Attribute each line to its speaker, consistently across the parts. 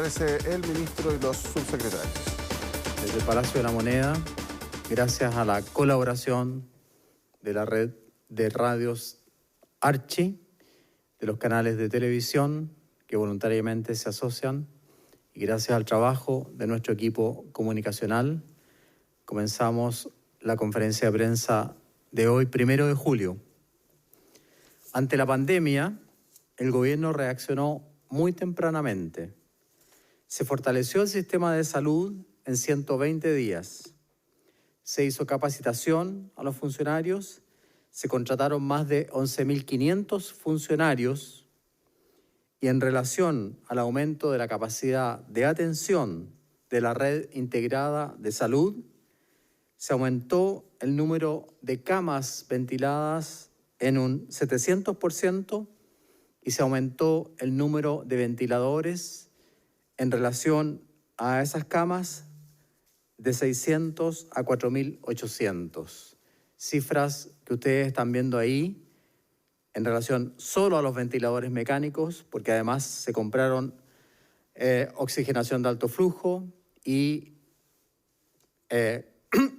Speaker 1: señores, el ministro y los subsecretarios.
Speaker 2: Desde el Palacio de la Moneda, gracias a la colaboración de la red de radios Archi, de los canales de televisión que voluntariamente se asocian, y gracias al trabajo de nuestro equipo comunicacional, comenzamos la conferencia de prensa de hoy, 1 de julio. Ante la pandemia, el gobierno reaccionó muy tempranamente. Se fortaleció el sistema de salud en 120 días. Se hizo capacitación a los funcionarios, se contrataron más de 11.500 funcionarios y en relación al aumento de la capacidad de atención de la red integrada de salud, se aumentó el número de camas ventiladas en un 700% y se aumentó el número de ventiladores en relación a esas camas de 600 a 4.800. Cifras que ustedes están viendo ahí en relación solo a los ventiladores mecánicos, porque además se compraron oxigenación de alto flujo y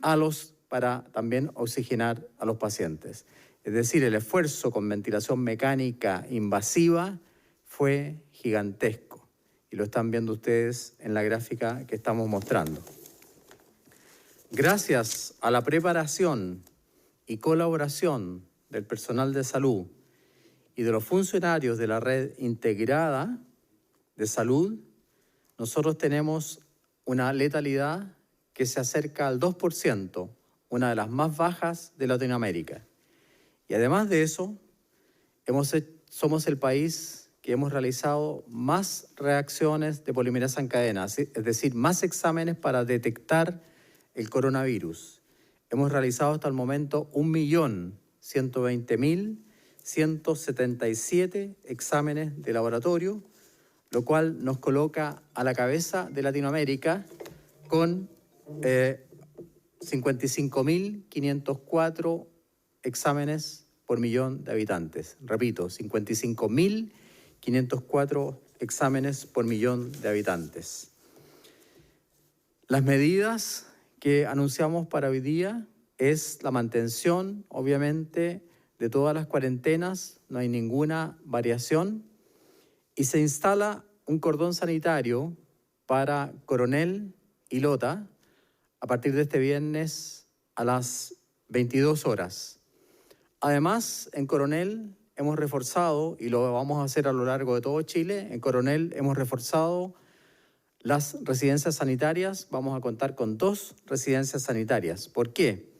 Speaker 2: halos para también oxigenar a los pacientes. Es decir, el esfuerzo con ventilación mecánica invasiva fue gigantesco y lo están viendo ustedes en la gráfica que estamos mostrando. Gracias a la preparación y colaboración del personal de salud y de los funcionarios de la red integrada de salud, nosotros tenemos una letalidad que se acerca al 2%, una de las más bajas de Latinoamérica. Y además de eso, somos el país que hemos realizado más reacciones de polimerasa en cadena, es decir, más exámenes para detectar el coronavirus. Hemos realizado hasta el momento 1.120.177 exámenes de laboratorio, lo cual nos coloca a la cabeza de Latinoamérica con 55.504 exámenes por millón de habitantes. Repito, 55.504 exámenes por millón de habitantes. Las medidas que anunciamos para hoy día es la mantención, obviamente, de todas las cuarentenas, no hay ninguna variación, y se instala un cordón sanitario para Coronel y Lota a partir de este viernes a las 22 horas. Además, en Coronel hemos reforzado, y lo vamos a hacer a lo largo de todo Chile, en Coronel hemos reforzado las residencias sanitarias. Vamos a contar con 2 residencias sanitarias. ¿Por qué?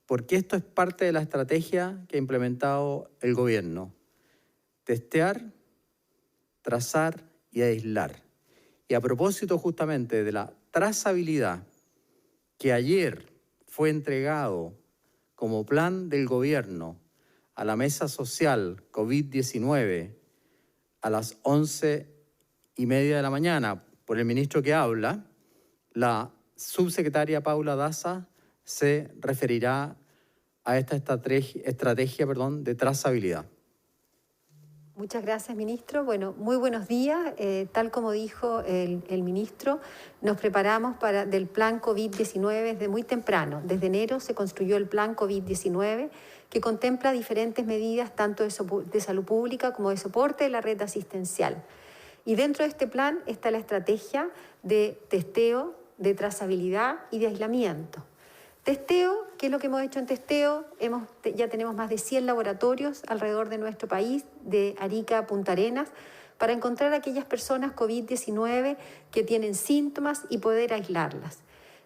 Speaker 2: Porque esto es parte de la estrategia que ha implementado el gobierno. Testear, trazar y aislar. Y a propósito justamente de la trazabilidad que ayer fue entregado como plan del gobierno a la mesa social COVID-19 a las 11:30 de la mañana por el ministro que habla, la subsecretaria Paula Daza se referirá a esta estrategia de trazabilidad.
Speaker 3: Muchas gracias, ministro. Bueno, muy buenos días. Tal como dijo el ministro, nos preparamos del plan COVID-19 desde muy temprano. Desde enero se construyó el plan COVID-19 que contempla diferentes medidas tanto de salud pública como de soporte de la red asistencial. Y dentro de este plan está la estrategia de testeo, de trazabilidad y de aislamiento. Testeo, ¿qué es lo que hemos hecho en testeo? Ya tenemos más de 100 laboratorios alrededor de nuestro país, de Arica a Punta Arenas, para encontrar a aquellas personas COVID-19 que tienen síntomas y poder aislarlas.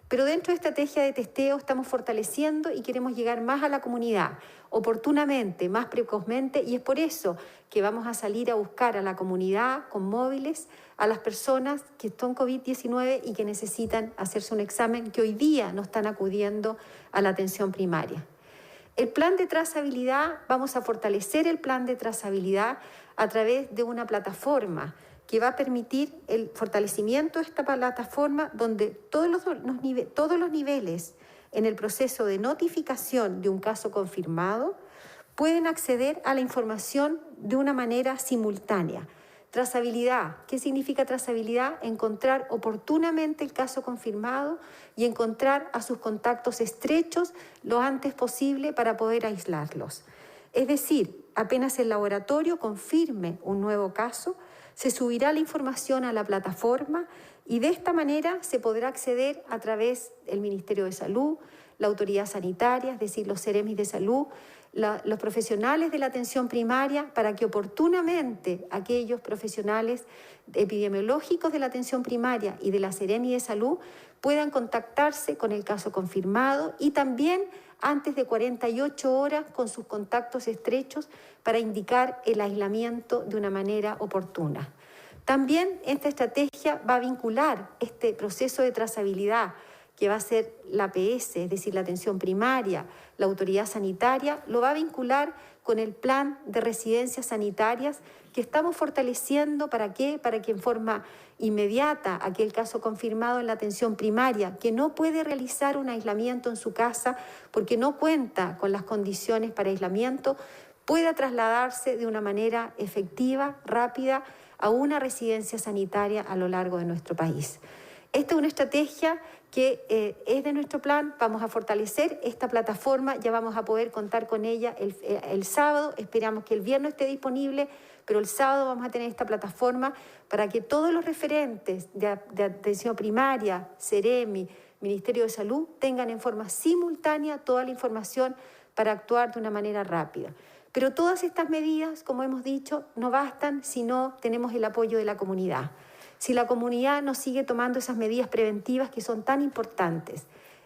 Speaker 3: Pero dentro de esta estrategia de testeo estamos fortaleciendo y queremos llegar más a la comunidad, oportunamente, más precozmente, y es por eso que vamos a salir a buscar a la comunidad con móviles, a las personas que están COVID-19 y que necesitan hacerse un examen, que hoy día no están acudiendo a la atención primaria. El plan de trazabilidad, vamos a fortalecer el plan de trazabilidad a través de una plataforma que va a permitir el fortalecimiento de esta plataforma donde todos los niveles en el proceso de notificación de un caso confirmado pueden acceder a la información de una manera simultánea. Trazabilidad. ¿Qué significa trazabilidad? Encontrar oportunamente el caso confirmado y encontrar a sus contactos estrechos lo antes posible para poder aislarlos. Es decir, apenas el laboratorio confirme un nuevo caso, se subirá la información a la plataforma y de esta manera se podrá acceder a través del Ministerio de Salud, la autoridad sanitaria, es decir, los Ceremis de Salud, los profesionales de la atención primaria, para que oportunamente aquellos profesionales epidemiológicos de la atención primaria y de la Seremi de Salud puedan contactarse con el caso confirmado y también antes de 48 horas con sus contactos estrechos para indicar el aislamiento de una manera oportuna. También esta estrategia va a vincular este proceso de trazabilidad que va a ser la APS, es decir, la atención primaria, la autoridad sanitaria, lo va a vincular con el plan de residencias sanitarias que estamos fortaleciendo. ¿Para qué? Para que en forma inmediata aquel caso confirmado en la atención primaria que no puede realizar un aislamiento en su casa porque no cuenta con las condiciones para aislamiento, pueda trasladarse de una manera efectiva, rápida, a una residencia sanitaria a lo largo de nuestro país. Esta es una estrategia que es de nuestro plan. Vamos a fortalecer esta plataforma, ya vamos a poder contar con ella el sábado, esperamos que el viernes esté disponible, pero el sábado vamos a tener esta plataforma para que todos los referentes de atención primaria, Seremi, Ministerio de Salud, tengan en forma simultánea toda la información para actuar de una manera rápida. Pero todas estas medidas, como hemos dicho, no bastan si no tenemos el apoyo de la comunidad. Si la comunidad no sigue tomando esas medidas preventivas que son tan importantes,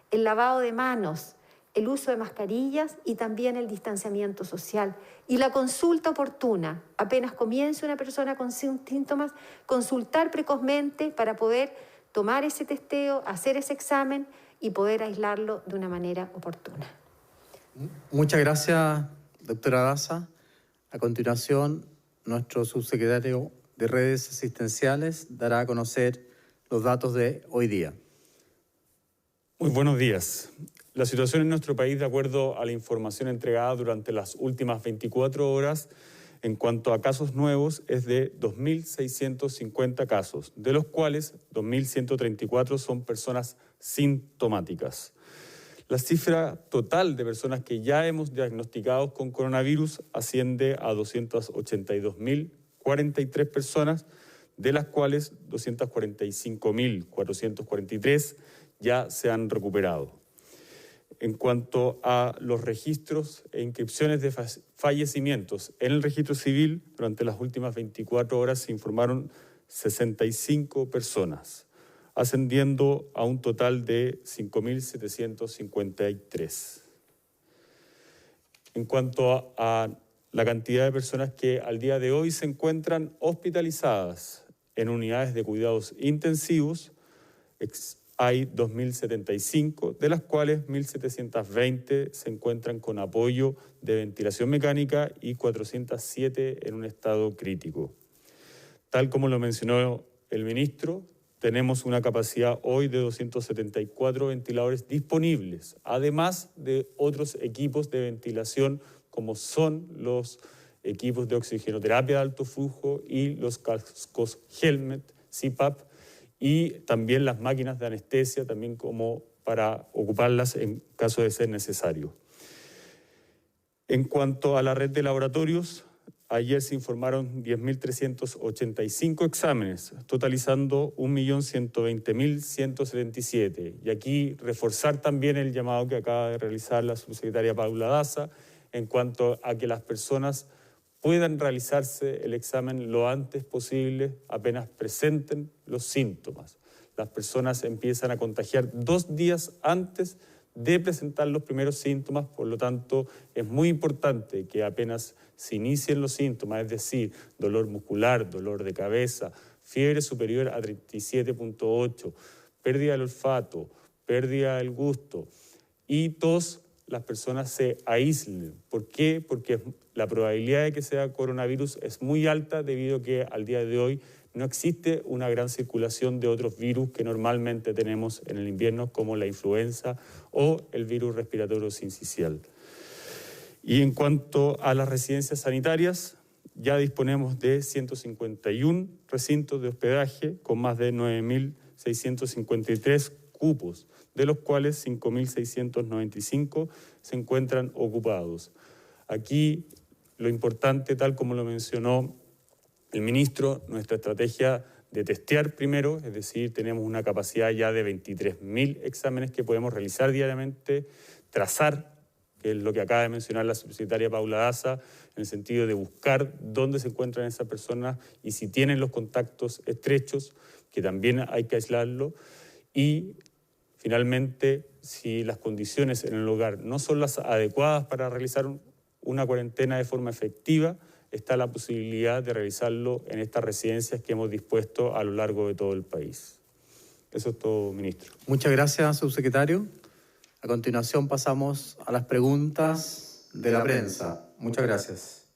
Speaker 3: el lavado de manos, el uso de mascarillas y también el distanciamiento social y la consulta oportuna. Apenas comience una persona con síntomas, consultar precozmente para poder tomar ese testeo, hacer ese examen y poder aislarlo de una manera oportuna.
Speaker 2: Muchas gracias, doctora Daza. A continuación, nuestro subsecretario de Redes Asistenciales dará a conocer los datos de hoy día.
Speaker 4: Muy buenos días. La situación en nuestro país, de acuerdo a la información entregada durante las últimas 24 horas, en cuanto a casos nuevos, es de 2.650 casos, de los cuales 2.134 son personas sintomáticas. La cifra total de personas que ya hemos diagnosticado con coronavirus asciende a 282.043 personas, de las cuales 245.443 ya se han recuperado. En cuanto a los registros e inscripciones de fallecimientos en el registro civil, durante las últimas 24 horas se informaron 65 personas, ascendiendo a un total de 5.753. En cuanto a la cantidad de personas que al día de hoy se encuentran hospitalizadas en unidades de cuidados intensivos, hay 2.075, de las cuales 1.720 se encuentran con apoyo de ventilación mecánica y 407 en un estado crítico. Tal como lo mencionó el ministro, tenemos una capacidad hoy de 274 ventiladores disponibles, además de otros equipos de ventilación como son los equipos de oxigenoterapia de alto flujo y los cascos helmet, CPAP, y también las máquinas de anestesia, también como para ocuparlas en caso de ser necesario. En cuanto a la red de laboratorios, ayer se informaron 10.385 exámenes, totalizando 1.120.177. Y aquí reforzar también el llamado que acaba de realizar la subsecretaria Paula Daza en cuanto a que las personas puedan realizarse el examen lo antes posible, apenas presenten los síntomas. Las personas empiezan a contagiar 2 días antes de presentar los primeros síntomas, por lo tanto es muy importante que apenas se inicien los síntomas, es decir, dolor muscular, dolor de cabeza, fiebre superior a 37.8, pérdida del olfato, pérdida del gusto y tos, las personas se aíslen. ¿Por qué? Porque la probabilidad de que sea coronavirus es muy alta debido a que al día de hoy no existe una gran circulación de otros virus que normalmente tenemos en el invierno, como la influenza o el virus respiratorio sincicial. Y en cuanto a las residencias sanitarias, ya disponemos de 151 recintos de hospedaje con más de 9.653 cupos, de los cuales 5.695 se encuentran ocupados. Aquí lo importante, tal como lo mencionó el ministro, nuestra estrategia de testear primero, es decir, tenemos una capacidad ya de 23.000 exámenes que podemos realizar diariamente, trazar, que es lo que acaba de mencionar la subsecretaria Paula Daza, en el sentido de buscar dónde se encuentran esas personas y si tienen los contactos estrechos, que también hay que aislarlo, y finalmente, si las condiciones en el hogar no son las adecuadas para realizar una cuarentena de forma efectiva, está la posibilidad de realizarlo en estas residencias que hemos dispuesto a lo largo de todo el país. Eso es todo, ministro.
Speaker 2: Muchas gracias, subsecretario. A continuación pasamos a las preguntas de la prensa. Muchas gracias.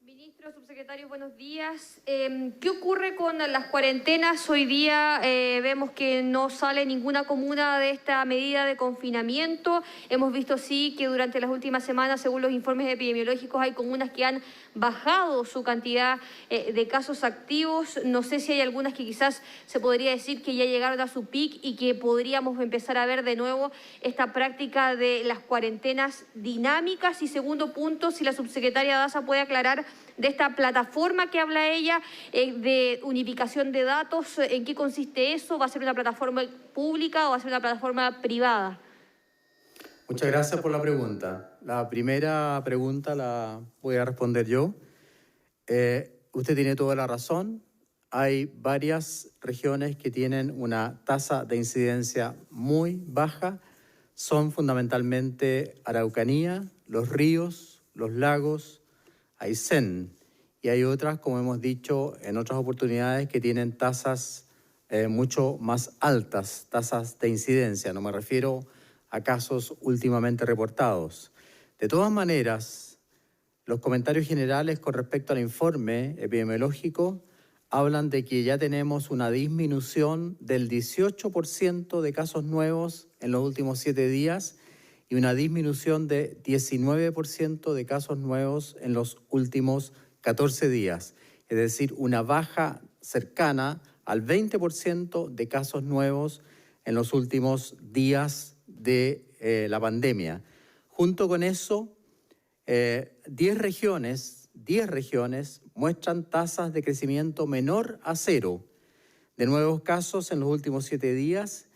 Speaker 5: Ministro, subsecretario, buenos días. ¿Qué ocurre con las cuarentenas? Hoy día vemos que no sale ninguna comuna de esta medida de confinamiento. Hemos visto, sí, que durante las últimas semanas, según los informes epidemiológicos, hay comunas que han bajado su cantidad de casos activos. No sé si hay algunas que quizás se podría decir que ya llegaron a su pic y que podríamos empezar a ver de nuevo esta práctica de las cuarentenas dinámicas. Y segundo punto, si la subsecretaria Daza puede aclarar de esta plataforma que habla ella de unificación de datos, ¿en qué consiste eso? ¿Va a ser una plataforma pública o va a ser una plataforma privada?
Speaker 2: Muchas gracias por la pregunta. La primera pregunta la voy a responder yo. Usted tiene toda la razón. Hay varias regiones que tienen una tasa de incidencia muy baja. Son fundamentalmente Araucanía, Los Ríos, Los Lagos, Aysén. Y hay otras, como hemos dicho en otras oportunidades, que tienen tasas mucho más altas, tasas de incidencia. No me refiero a casos últimamente reportados. De todas maneras, los comentarios generales con respecto al informe epidemiológico hablan de que ya tenemos una disminución del 18% de casos nuevos en los últimos 7 días y una disminución de 19% de casos nuevos en los últimos 14 días. Es decir, una baja cercana al 20% de casos nuevos en los últimos días de la pandemia. Junto con eso, 10 regiones muestran tasas de crecimiento menor a 0 de nuevos casos en los últimos 7 días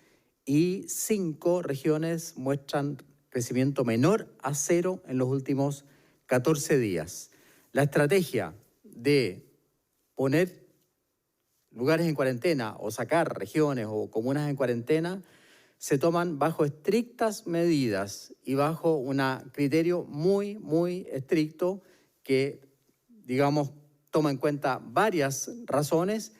Speaker 2: y 5 regiones muestran crecimiento menor a 0 en los últimos 14 días. La estrategia de poner lugares en cuarentena o sacar regiones o comunas en cuarentena se toman bajo estrictas medidas y bajo un criterio muy, muy estricto que, digamos, toma en cuenta varias razones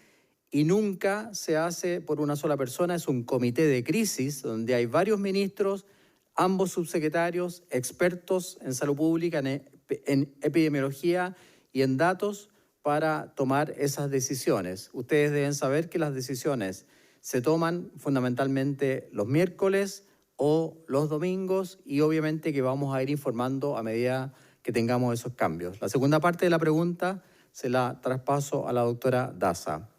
Speaker 2: y nunca se hace por una sola persona. Es un comité de crisis donde hay varios ministros, ambos subsecretarios, expertos en salud pública, en epidemiología y en datos para tomar esas decisiones. Ustedes deben saber que las decisiones se toman fundamentalmente los miércoles o los domingos y obviamente que vamos a ir informando a medida que tengamos esos cambios. La segunda parte de la pregunta se la traspaso a la doctora Daza.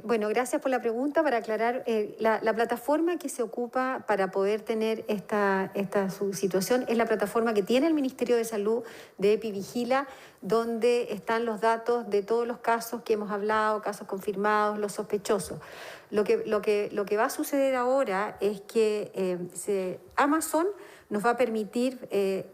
Speaker 3: Bueno, gracias por la pregunta. Para aclarar, la plataforma que se ocupa para poder tener esta situación es la plataforma que tiene el Ministerio de Salud de EpiVigila, donde están los datos de todos los casos que hemos hablado, casos confirmados, los sospechosos. Lo que va a suceder ahora es que Amazon nos va a permitir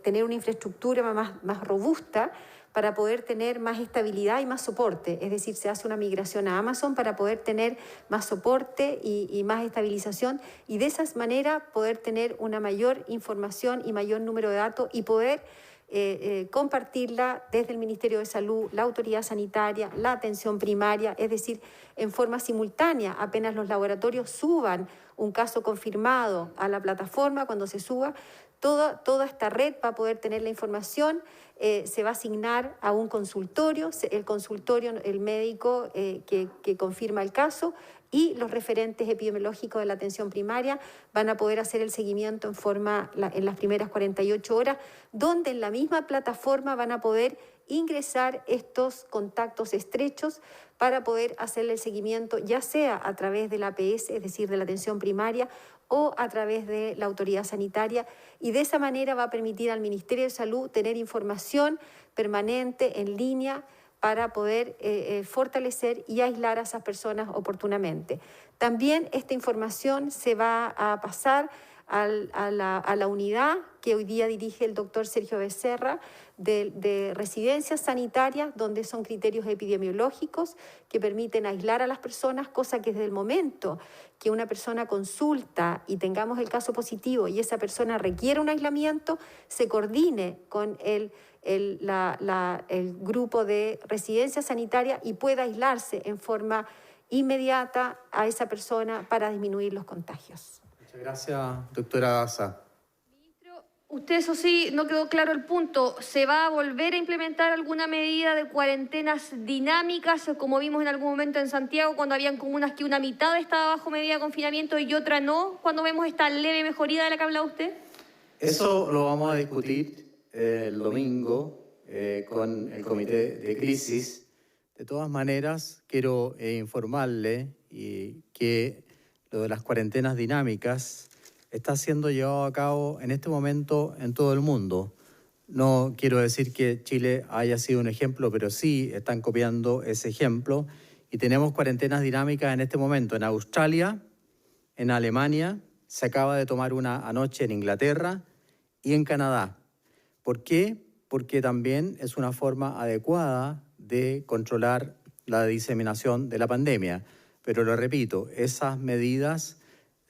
Speaker 3: tener una infraestructura más robusta para poder tener más estabilidad y más soporte. Es decir, se hace una migración a Amazon para poder tener más soporte y más estabilización y de esa manera poder tener una mayor información y mayor número de datos y poder compartirla desde el Ministerio de Salud, la autoridad sanitaria, la atención primaria, es decir, en forma simultánea. Apenas los laboratorios suban un caso confirmado a la plataforma, cuando se suba, toda esta red va a poder tener la información. Se va a asignar a un consultorio, el consultorio, el médico que confirma el caso y los referentes epidemiológicos de la atención primaria van a poder hacer el seguimiento en las primeras 48 horas, donde en la misma plataforma van a poder ingresar estos contactos estrechos para poder hacerle el seguimiento, ya sea a través de la APS, es decir, de la atención primaria, o a través de la autoridad sanitaria, y de esa manera va a permitir al Ministerio de Salud tener información permanente en línea para poder fortalecer y aislar a esas personas oportunamente. También esta información se va a pasar a la unidad que hoy día dirige el doctor Sergio Becerra de residencias sanitarias, donde son criterios epidemiológicos que permiten aislar a las personas, cosa que desde el momento que una persona consulta y tengamos el caso positivo y esa persona requiere un aislamiento, se coordine con el grupo de residencia sanitaria y pueda aislarse en forma inmediata a esa persona para disminuir los contagios.
Speaker 2: Muchas gracias, doctora Daza.
Speaker 5: Ministro, usted, eso sí, no quedó claro el punto. ¿Se va a volver a implementar alguna medida de cuarentenas dinámicas, como vimos en algún momento en Santiago, cuando habían comunas que una mitad estaba bajo medida de confinamiento y otra no, cuando vemos esta leve mejoría de la que hablaba usted?
Speaker 2: Eso lo vamos a discutir el domingo con el comité de crisis. De todas maneras, quiero informarle que lo de las cuarentenas dinámicas está siendo llevado a cabo en este momento en todo el mundo. No quiero decir que Chile haya sido un ejemplo, pero sí están copiando ese ejemplo. Y tenemos cuarentenas dinámicas en este momento en Australia, en Alemania, se acaba de tomar una anoche en Inglaterra y en Canadá. ¿Por qué? Porque también es una forma adecuada de controlar la diseminación de la pandemia. Pero lo repito, esas medidas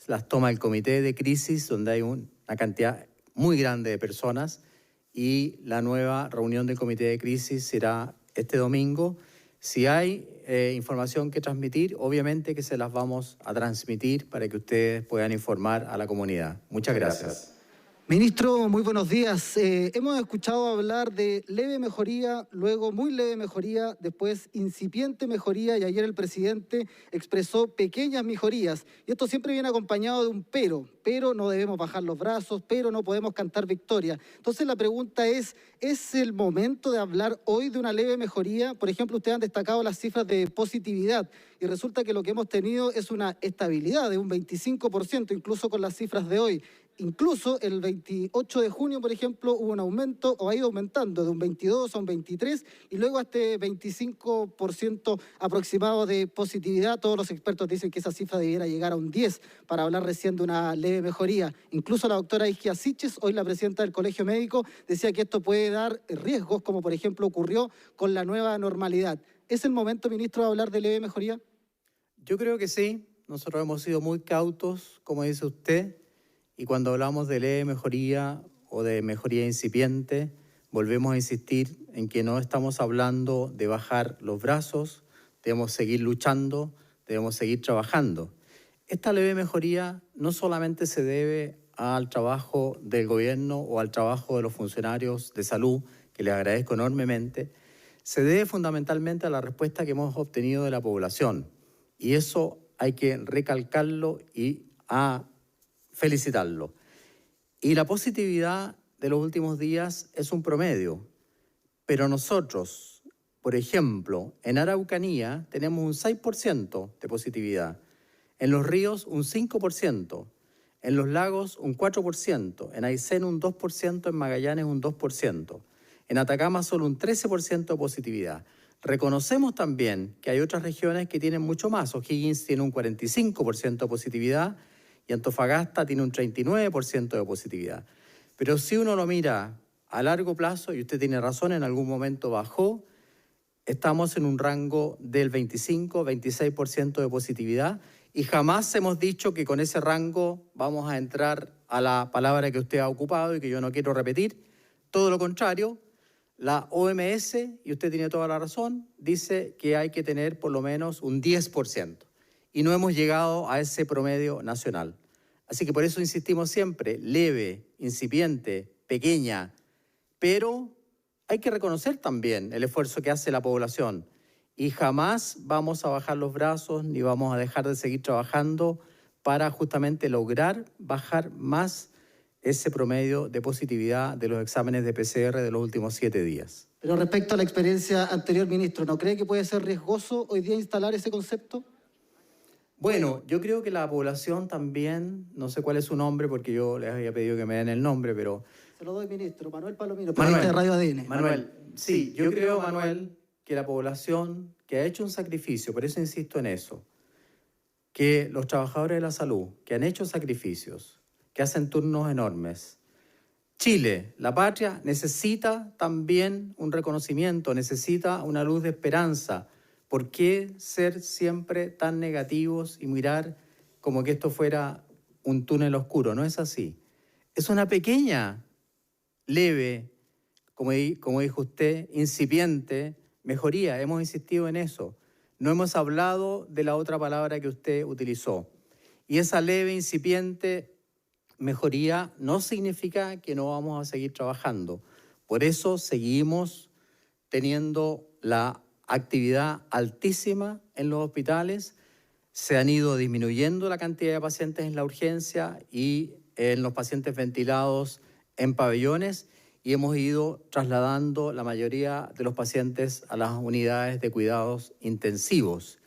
Speaker 2: las toma el comité de crisis, donde hay una cantidad muy grande de personas, y la nueva reunión del comité de crisis será este domingo. Si hay información que transmitir, obviamente que se las vamos a transmitir para que ustedes puedan informar a la comunidad. Muchas gracias.
Speaker 6: Ministro, muy buenos días. Hemos escuchado hablar de leve mejoría, luego muy leve mejoría, después incipiente mejoría, y ayer el presidente expresó pequeñas mejorías. Y esto siempre viene acompañado de un pero no debemos bajar los brazos, pero no podemos cantar victoria. Entonces la pregunta ¿es el momento de hablar hoy de una leve mejoría? Por ejemplo, ustedes han destacado las cifras de positividad y resulta que lo que hemos tenido es una estabilidad de un 25%, incluso con las cifras de hoy. Incluso el 28 de junio, por ejemplo, hubo un aumento, o ha ido aumentando, de un 22 a un 23, y luego a este 25% aproximado de positividad. Todos los expertos dicen que esa cifra debiera llegar a un 10 para hablar recién de una leve mejoría. Incluso la doctora Isquia Siches, hoy la presidenta del Colegio Médico, decía que esto puede dar riesgos, como por ejemplo ocurrió con la nueva normalidad. ¿Es el momento, ministro, de hablar de leve mejoría?
Speaker 2: Yo creo que sí. Nosotros hemos sido muy cautos, como dice usted, y cuando hablamos de leve mejoría o de mejoría incipiente, volvemos a insistir en que no estamos hablando de bajar los brazos, debemos seguir luchando, debemos seguir trabajando. Esta leve mejoría no solamente se debe al trabajo del gobierno o al trabajo de los funcionarios de salud, que les agradezco enormemente, se debe fundamentalmente a la respuesta que hemos obtenido de la población. Y eso hay que recalcarlo y felicitarlo. Y la positividad de los últimos días es un promedio, pero nosotros, por ejemplo, en Araucanía tenemos un 6% de positividad, en los ríos un 5%, en los lagos un 4%, en Aysén un 2%, en Magallanes un 2%, en Atacama solo un 13% de positividad. Reconocemos también que hay otras regiones que tienen mucho más. O'Higgins tiene un 45% de positividad, y Antofagasta tiene un 39% de positividad. Pero si uno lo mira a largo plazo, y usted tiene razón, en algún momento bajó, estamos en un rango del 25-26% de positividad, y jamás hemos dicho que con ese rango vamos a entrar a la palabra que usted ha ocupado y que yo no quiero repetir. Todo lo contrario, la OMS, y usted tiene toda la razón, dice que hay que tener por lo menos un 10%. Y no hemos llegado a ese promedio nacional. Así que por eso insistimos siempre, leve, incipiente, pequeña, pero hay que reconocer también el esfuerzo que hace la población y jamás vamos a bajar los brazos ni vamos a dejar de seguir trabajando para justamente lograr bajar más ese promedio de positividad de los exámenes de PCR de los últimos 7 días.
Speaker 6: Pero respecto a la experiencia anterior, ministro, ¿no cree que puede ser riesgoso hoy día instalar ese concepto?
Speaker 2: Bueno, yo creo que la población también, no sé cuál es su nombre porque yo les había pedido que me den el nombre, pero...
Speaker 6: Se lo doy, ministro. Manuel Palomino,
Speaker 2: Manuel,
Speaker 6: periodista de Radio ADN.
Speaker 2: Manuel, sí, yo creo, Manuel, que la población que ha hecho un sacrificio, por eso insisto en eso, que los trabajadores de la salud, que han hecho sacrificios, que hacen turnos enormes. Chile, la patria, necesita también un reconocimiento, necesita una luz de esperanza. ¿Por qué ser siempre tan negativos y mirar como que esto fuera un túnel oscuro? No es así. Es una pequeña, leve, como dijo usted, incipiente mejoría. Hemos insistido en eso. No hemos hablado de la otra palabra que usted utilizó. Y esa leve, incipiente mejoría no significa que no vamos a seguir trabajando. Por eso seguimos teniendo la actividad altísima en los hospitales. Se han ido disminuyendo la cantidad de pacientes en la urgencia y en los pacientes ventilados en pabellones y hemos ido trasladando la mayoría de los pacientes a las unidades de cuidados intensivos.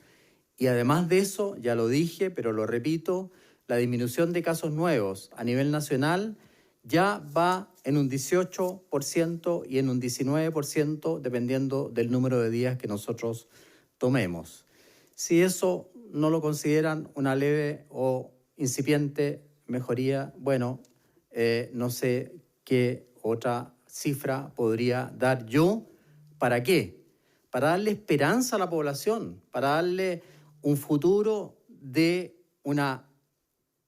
Speaker 2: Y además de eso, ya lo dije, pero lo repito, la disminución de casos nuevos a nivel nacional ya va en un 18% y en un 19% dependiendo del número de días que nosotros tomemos. Si eso no lo consideran una leve o incipiente mejoría, bueno, no sé qué otra cifra podría dar yo. ¿Para qué? Para darle esperanza a la población, para darle un futuro de una,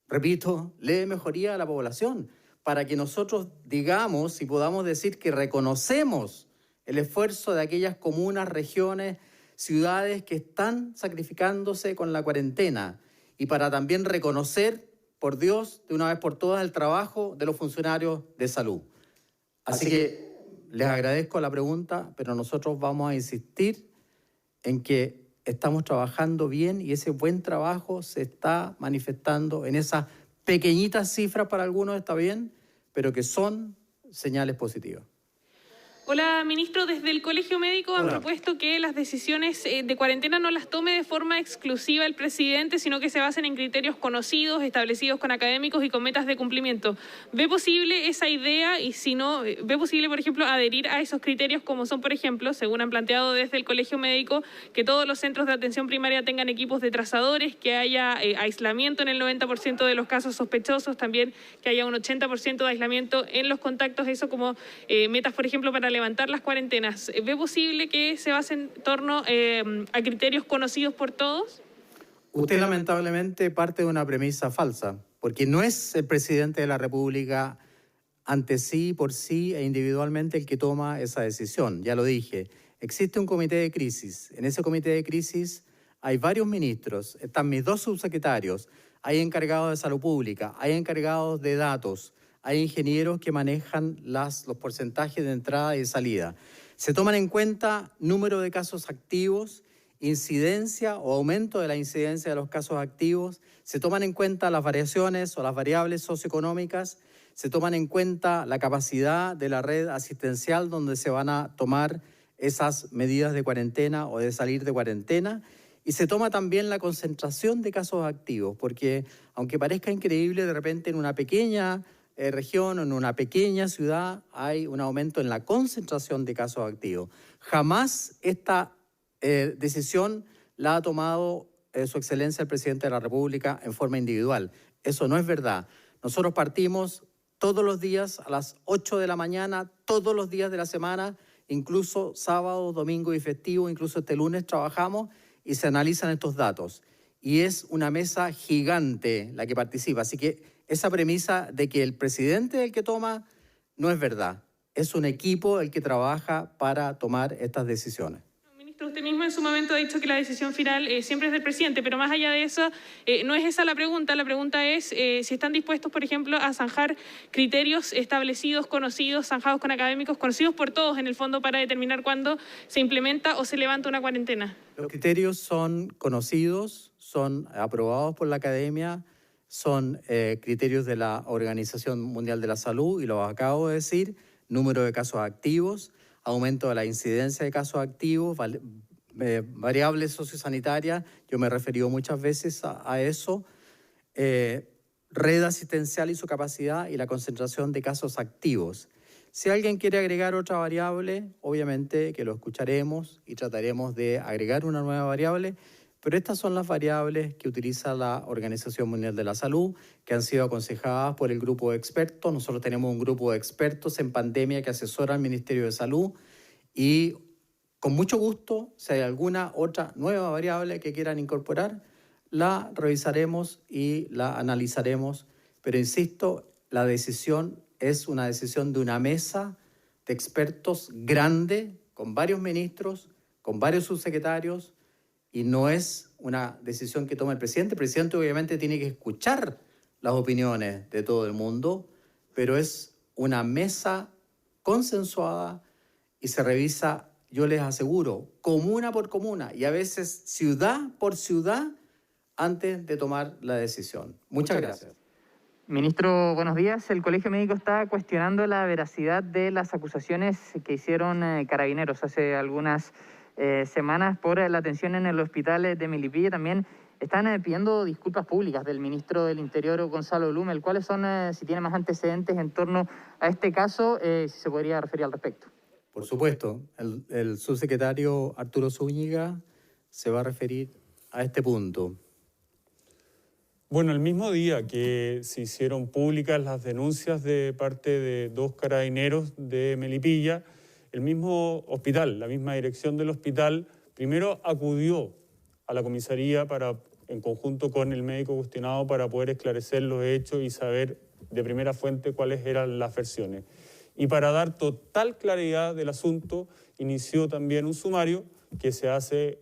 Speaker 2: repito, leve mejoría a la población, para que nosotros digamos y podamos decir que reconocemos el esfuerzo de aquellas comunas, regiones, ciudades que están sacrificándose con la cuarentena y para también reconocer, por Dios, de una vez por todas, el trabajo de los funcionarios de salud. Así que les agradezco la pregunta, pero nosotros vamos a insistir en que estamos trabajando bien y ese buen trabajo se está manifestando en esas pequeñitas cifras, para algunos está bien, pero que son señales positivas.
Speaker 7: Hola, ministro. Desde el Colegio Médico han propuesto que las decisiones de cuarentena no las tome de forma exclusiva el presidente, sino que se basen en criterios conocidos, establecidos con académicos y con metas de cumplimiento. ¿Ve posible esa idea? Y si no, ¿ve posible, por ejemplo, adherir a esos criterios como son, por ejemplo, según han planteado desde el Colegio Médico, que todos los centros de atención primaria tengan equipos de trazadores, que haya aislamiento en el 90% de los casos sospechosos, también que haya un 80% de aislamiento en los contactos, eso como metas, por ejemplo, para levantar las cuarentenas? ¿Ve posible que se base en torno a criterios conocidos por todos?
Speaker 2: Usted lamentablemente parte de una premisa falsa, porque no es el presidente de la República ante sí, por sí e individualmente el que toma esa decisión. Ya lo dije, existe un comité de crisis. En ese comité de crisis hay varios ministros, están mis 2 subsecretarios, hay encargados de salud pública, hay encargados de datos, hay ingenieros que manejan los porcentajes de entrada y de salida. Se toman en cuenta número de casos activos, incidencia o aumento de la incidencia de los casos activos, se toman en cuenta las variaciones o las variables socioeconómicas, se toman en cuenta la capacidad de la red asistencial donde se van a tomar esas medidas de cuarentena o de salir de cuarentena, y se toma también la concentración de casos activos, porque aunque parezca increíble, de repente en una pequeña región o en una pequeña ciudad hay un aumento en la concentración de casos activos. Jamás esta decisión la ha tomado Su Excelencia el Presidente de la República en forma individual. Eso no es verdad. Nosotros partimos todos los días a las 8 de la mañana, todos los días de la semana, incluso sábado, domingo y festivo, incluso este lunes trabajamos y se analizan estos datos. Y es una mesa gigante la que participa. Así que esa premisa de que el presidente es el que toma no es verdad. Es un equipo el que trabaja para tomar estas decisiones.
Speaker 7: Ministro, usted mismo en su momento ha dicho que la decisión final siempre es del presidente, pero más allá de eso, no es esa la pregunta. La pregunta es si están dispuestos, por ejemplo, a zanjar criterios establecidos, conocidos, zanjados con académicos, conocidos por todos en el fondo para determinar cuándo se implementa o se levanta una cuarentena.
Speaker 2: Los criterios son conocidos, son aprobados por la academia, son criterios de la Organización Mundial de la Salud, y lo acabo de decir: número de casos activos, aumento de la incidencia de casos activos, variables sociosanitarias, yo me he referido muchas veces a eso, red asistencial y su capacidad y la concentración de casos activos. Si alguien quiere agregar otra variable, obviamente que lo escucharemos y trataremos de agregar una nueva variable, pero estas son las variables que utiliza la Organización Mundial de la Salud, que han sido aconsejadas por el grupo de expertos. Nosotros tenemos un grupo de expertos en pandemia que asesora al Ministerio de Salud, y con mucho gusto, si hay alguna otra nueva variable que quieran incorporar, la revisaremos y la analizaremos. Pero insisto, la decisión es una decisión de una mesa de expertos grande, con varios ministros, con varios subsecretarios, y no es una decisión que toma el presidente. El presidente obviamente tiene que escuchar las opiniones de todo el mundo, pero es una mesa consensuada y se revisa, yo les aseguro, comuna por comuna y a veces ciudad por ciudad antes de tomar la decisión. Muchas gracias.
Speaker 8: Ministro, buenos días. El Colegio Médico está cuestionando la veracidad de las acusaciones que hicieron carabineros hace algunas semanas por la atención en el hospital de Melipilla. También están pidiendo disculpas públicas del ministro del Interior, Gonzalo Blumel. ¿Cuáles son, si tiene más antecedentes en torno a este caso, si se podría referir al respecto?
Speaker 2: Por supuesto, el subsecretario Arturo Zúñiga se va a referir a este punto.
Speaker 4: Bueno, el mismo día que se hicieron públicas las denuncias de parte de 2 carabineros de Melipilla, el mismo hospital, la misma dirección del hospital, primero acudió a la comisaría en conjunto con el médico cuestionado para poder esclarecer los hechos y saber de primera fuente cuáles eran las versiones. Y para dar total claridad del asunto, inició también un sumario que se hace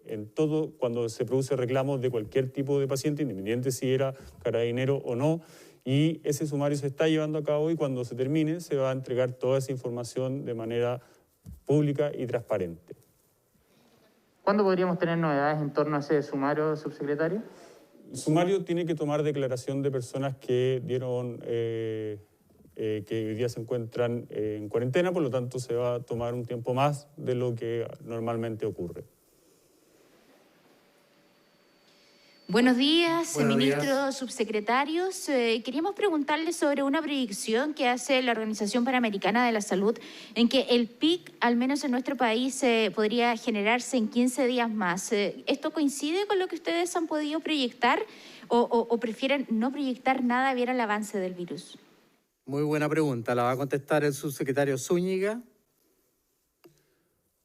Speaker 4: en todo cuando se produce reclamos de cualquier tipo de paciente, independiente si era carabinero o no, y ese sumario se está llevando a cabo y cuando se termine se va a entregar toda esa información de manera pública y transparente.
Speaker 8: ¿Cuándo podríamos tener novedades en torno a ese sumario, subsecretario?
Speaker 4: El sumario tiene que tomar declaración de personas que dieron, que hoy día se encuentran en cuarentena, por lo tanto se va a tomar un tiempo más de lo que normalmente ocurre.
Speaker 9: Buenos días, ministros, subsecretarios. Queríamos preguntarle sobre una proyección que hace la Organización Panamericana de la Salud en que el pic, al menos en nuestro país, podría generarse en 15 días más. ¿Esto coincide con lo que ustedes han podido proyectar o prefieren no proyectar nada, ver el avance del virus?
Speaker 2: Muy buena pregunta. La va a contestar el subsecretario Zúñiga.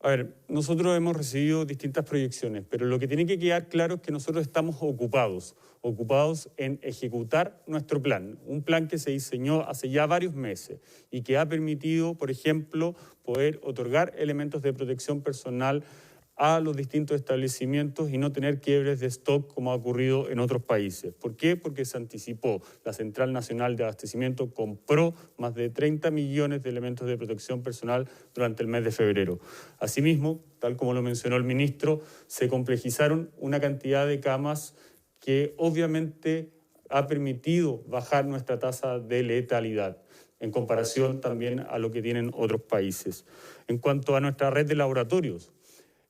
Speaker 4: A ver, nosotros hemos recibido distintas proyecciones, pero lo que tiene que quedar claro es que nosotros estamos ocupados en ejecutar nuestro plan, un plan que se diseñó hace ya varios meses y que ha permitido, por ejemplo, poder otorgar elementos de protección personal a los distintos establecimientos y no tener quiebres de stock como ha ocurrido en otros países. ¿Por qué? Porque se anticipó. La Central Nacional de Abastecimiento compró más de 30 millones de elementos de protección personal durante el mes de febrero. Asimismo, tal como lo mencionó el ministro, se complejizaron una cantidad de camas que obviamente ha permitido bajar nuestra tasa de letalidad en comparación también a lo que tienen otros países. En cuanto a nuestra red de laboratorios,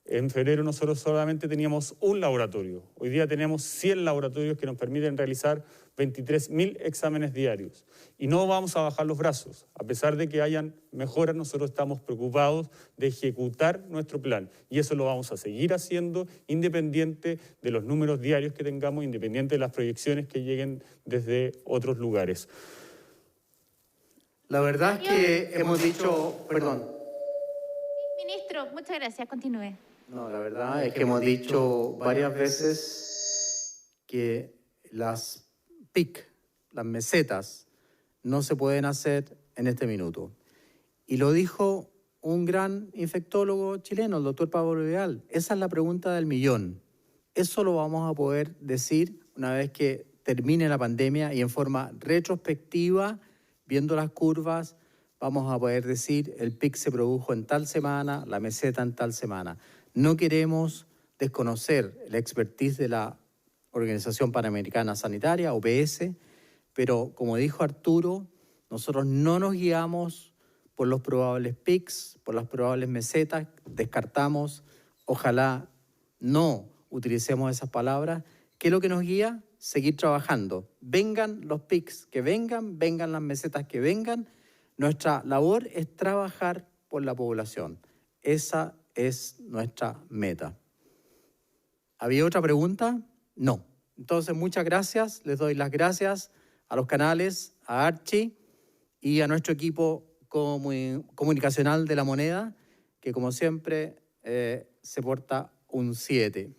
Speaker 4: en febrero nosotros solamente teníamos un laboratorio. Hoy día tenemos 100 laboratorios que nos permiten realizar 23.000 exámenes diarios. Y no vamos a bajar los brazos. A pesar de que hayan mejoras, nosotros estamos preocupados de ejecutar nuestro plan. Y eso lo vamos a seguir haciendo independiente de los números diarios que tengamos, independiente de las proyecciones que lleguen desde otros lugares.
Speaker 2: La verdad es que hemos dicho... Perdón.
Speaker 9: Ministro, muchas gracias. Continúe.
Speaker 2: No, la verdad es que hemos dicho varias veces que las PIC, las mesetas, no se pueden hacer en este minuto. Y lo dijo un gran infectólogo chileno, el doctor Pablo Vidal. Esa es la pregunta del millón. Eso lo vamos a poder decir una vez que termine la pandemia y en forma retrospectiva, viendo las curvas, vamos a poder decir el pic se produjo en tal semana, la meseta en tal semana. No queremos desconocer la expertise de la Organización Panamericana Sanitaria, OPS, pero como dijo Arturo, nosotros no nos guiamos por los probables pics, por las probables mesetas, descartamos, ojalá no utilicemos esas palabras. ¿Qué es lo que nos guía? Seguir trabajando. Vengan los pics que vengan, vengan las mesetas que vengan. Nuestra labor es trabajar por la población. Esa es nuestra meta. ¿Había otra pregunta? No. Entonces, muchas gracias. Les doy las gracias a los canales, a Archie y a nuestro equipo comunicacional de La Moneda, que como siempre se porta un 7.